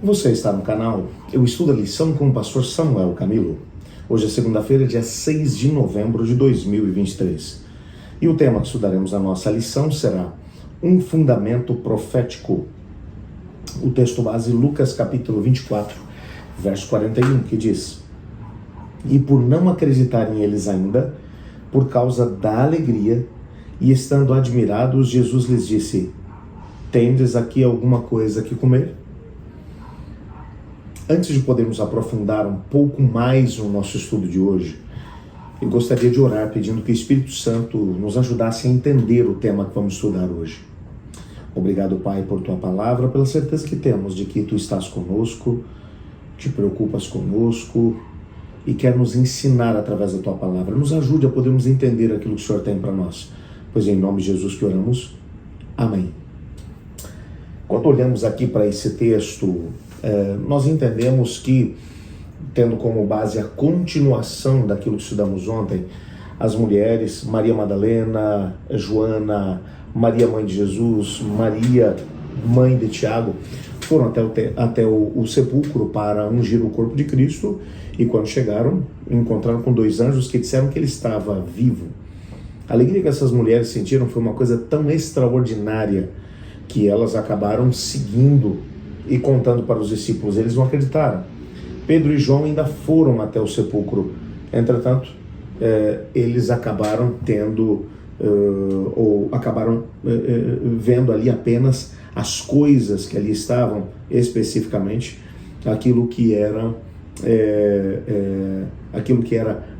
Você está no canal Eu Estudo a Lição com o pastor Samuel Camilo. Hoje é segunda-feira, dia 6 de novembro de 2023. E o tema que estudaremos na nossa lição será Um Fundamento Profético. O texto base, Lucas capítulo 24, verso 41, que diz: E por não acreditarem eles ainda, por causa da alegria, e estando admirados, Jesus lhes disse: Tendes aqui alguma coisa que comer? Antes de podermos aprofundar um pouco mais no nosso estudo de hoje, eu gostaria de orar pedindo que o Espírito Santo nos ajudasse a entender o tema que vamos estudar hoje. Obrigado, Pai, por Tua palavra, pela certeza que temos de que Tu estás conosco, te preocupas conosco e quer nos ensinar através da Tua palavra. Nos ajude a podermos entender aquilo que o Senhor tem para nós. Pois é em nome de Jesus que oramos. Amém. Quando olhamos aqui para esse texto, nós entendemos que, tendo como base a continuação daquilo que estudamos ontem, as mulheres, Maria Madalena, Joana, Maria mãe de Jesus, Maria mãe de Tiago, foram até o sepulcro para ungir o corpo de Cristo, e quando chegaram, encontraram com dois anjos que disseram que ele estava vivo. A alegria que essas mulheres sentiram foi uma coisa tão extraordinária que elas acabaram seguindo e contando para os discípulos. Eles não acreditaram. Pedro e João ainda foram até o sepulcro. Entretanto, eles acabaram vendo ali apenas as coisas que ali estavam, especificamente aquilo que era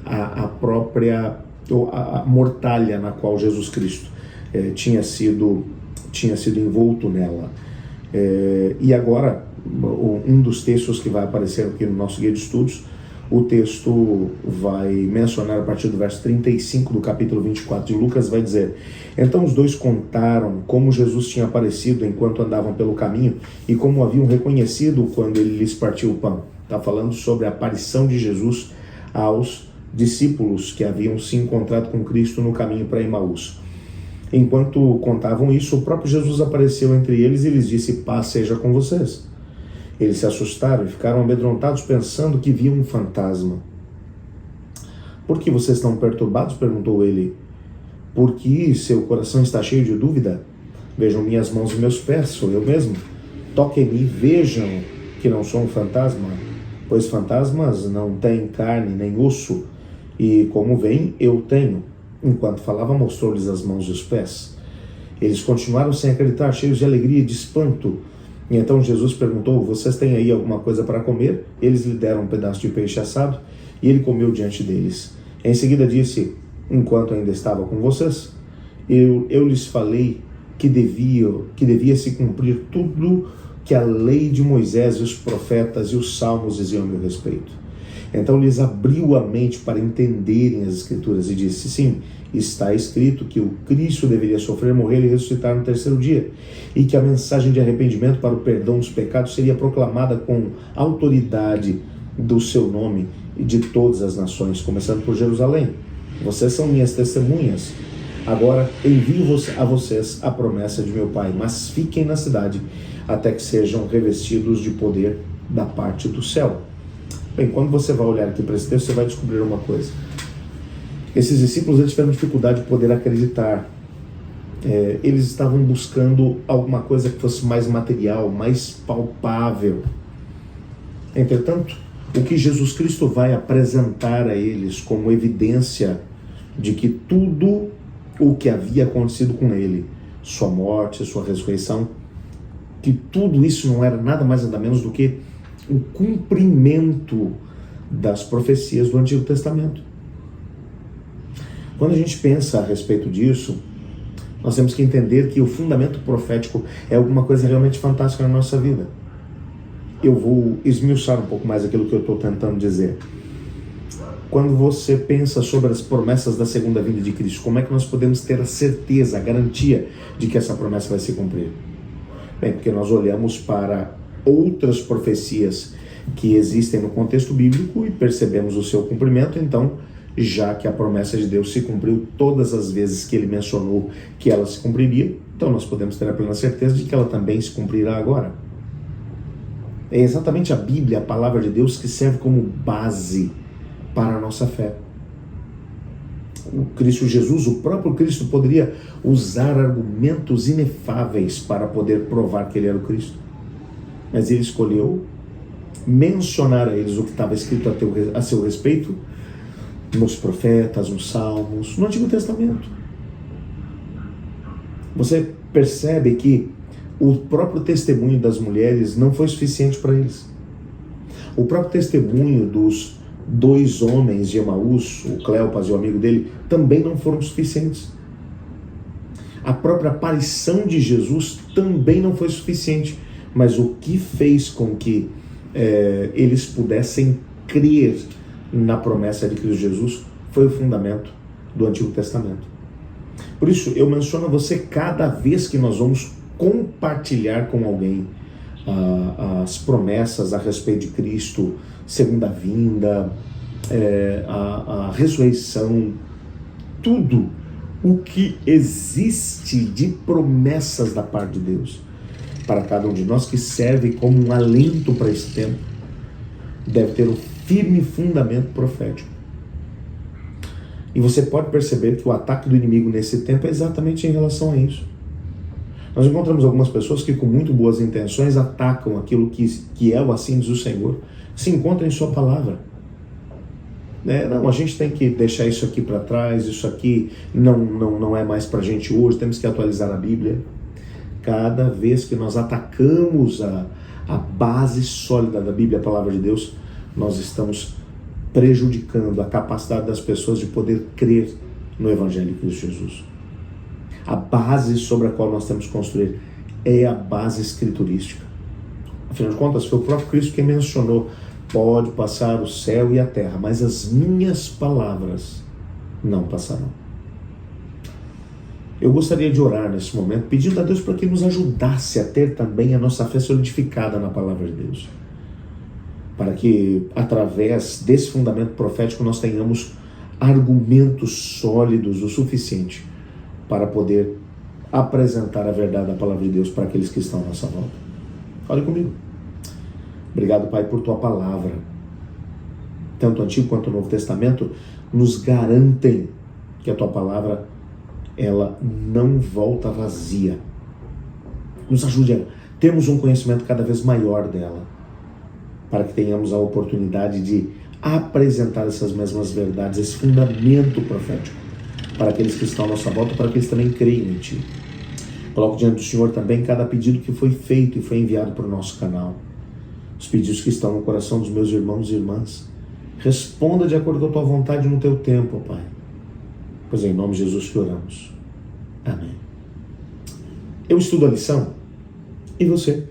a própria a mortalha na qual Jesus Cristo tinha sido envolto nela. E agora, um dos textos que vai aparecer aqui no nosso guia de estudos, o texto vai mencionar a partir do verso 35 do capítulo 24 de Lucas, vai dizer: Então os dois contaram como Jesus tinha aparecido enquanto andavam pelo caminho e como o haviam reconhecido quando ele lhes partiu o pão. Está falando sobre a aparição de Jesus aos discípulos que haviam se encontrado com Cristo no caminho para Emaús. Enquanto contavam isso, o próprio Jesus apareceu entre eles e lhes disse: Paz seja com vocês. Eles se assustaram e ficaram amedrontados, pensando que viam um fantasma. Por que vocês estão perturbados? Perguntou ele. Por que seu coração está cheio de dúvida? Vejam minhas mãos e meus pés, sou eu mesmo. Toquem-me e vejam que não sou um fantasma, pois fantasmas não têm carne nem osso, e como veem, eu tenho. Enquanto falava, mostrou-lhes as mãos e os pés. Eles continuaram sem acreditar, cheios de alegria e de espanto. E então Jesus perguntou: Vocês têm aí alguma coisa para comer? Eles lhe deram um pedaço de peixe assado e ele comeu diante deles. Em seguida disse: Enquanto ainda estava com vocês, eu lhes falei que devia se cumprir tudo que a lei de Moisés e os profetas e os salmos diziam a meu respeito. Então lhes abriu a mente para entenderem as Escrituras e disse: Sim, está escrito que o Cristo deveria sofrer, morrer e ressuscitar no terceiro dia, e que a mensagem de arrependimento para o perdão dos pecados seria proclamada com autoridade do seu nome e de todas as nações, começando por Jerusalém. Vocês são minhas testemunhas. Agora envio a vocês a promessa de meu Pai, mas fiquem na cidade até que sejam revestidos de poder da parte do céu. Bem, quando você vai olhar aqui para esse texto, você vai descobrir uma coisa. Esses discípulos, eles tiveram dificuldade de poder acreditar. Eles estavam buscando alguma coisa que fosse mais material, mais palpável. Entretanto, o que Jesus Cristo vai apresentar a eles como evidência de que tudo o que havia acontecido com ele, sua morte, sua ressurreição, que tudo isso não era nada mais nada menos do que o cumprimento das profecias do Antigo Testamento. Quando a gente pensa a respeito disso, nós temos que entender que o fundamento profético é alguma coisa realmente fantástica na nossa vida. Eu vou esmiuçar um pouco mais aquilo que eu estou tentando dizer. Quando você pensa sobre as promessas da segunda vinda de Cristo, como é que nós podemos ter a certeza, a garantia de que essa promessa vai se cumprir? Bem, porque nós olhamos para outras profecias que existem no contexto bíblico e percebemos o seu cumprimento. Então, já que a promessa de Deus se cumpriu todas as vezes que ele mencionou que ela se cumpriria, então nós podemos ter a plena certeza de que ela também se cumprirá agora. É exatamente a Bíblia, a palavra de Deus, que serve como base para a nossa fé. O Cristo Jesus, o próprio Cristo, poderia usar argumentos inefáveis para poder provar que ele era o Cristo. Mas ele escolheu mencionar a eles o que estava escrito a seu respeito nos profetas, nos salmos, no Antigo Testamento. Você percebe que o próprio testemunho das mulheres não foi suficiente para eles. O próprio testemunho dos dois homens de Emaús, o Cleopas e o amigo dele, também não foram suficientes. A própria aparição de Jesus também não foi suficiente. Mas o que fez com que eles pudessem crer na promessa de Cristo Jesus foi o fundamento do Antigo Testamento. Por isso, eu menciono a você cada vez que nós vamos compartilhar com alguém as promessas a respeito de Cristo, segunda vinda, a ressurreição, tudo o que existe de promessas da parte de Deus para cada um de nós, que serve como um alento para esse tempo, deve ter um firme fundamento profético. E você pode perceber que o ataque do inimigo nesse tempo é exatamente em relação a isso. Nós encontramos algumas pessoas que com muito boas intenções atacam aquilo que é o assim diz o Senhor, se encontra em sua palavra. Não, a gente tem que deixar isso aqui para trás, isso aqui não é mais para a gente hoje, temos que atualizar a Bíblia. Cada vez que nós atacamos a base sólida da Bíblia, a palavra de Deus, nós estamos prejudicando a capacidade das pessoas de poder crer no Evangelho de Cristo Jesus. A base sobre a qual nós temos que construir é a base escriturística. Afinal de contas, foi o próprio Cristo quem mencionou: pode passar o céu e a terra, mas as minhas palavras não passarão. Eu gostaria de orar nesse momento, pedindo a Deus para que nos ajudasse a ter também a nossa fé solidificada na palavra de Deus. Para que, através desse fundamento profético, nós tenhamos argumentos sólidos o suficiente para poder apresentar a verdade da palavra de Deus para aqueles que estão à nossa volta. Fale comigo. Obrigado, Pai, por Tua palavra. Tanto o Antigo quanto o Novo Testamento nos garantem que a Tua palavra, ela não volta vazia. Nos ajude a termos um conhecimento cada vez maior dela, para que tenhamos a oportunidade de apresentar essas mesmas verdades, esse fundamento profético, para aqueles que estão à nossa volta, para que eles também creiam em Ti. Coloco diante do Senhor também cada pedido que foi feito e foi enviado para o nosso canal. Os pedidos que estão no coração dos meus irmãos e irmãs. Responda de acordo com a Tua vontade no Teu tempo, Pai. Pois é em nome de Jesus que oramos. Amém. Eu estudo a lição e você?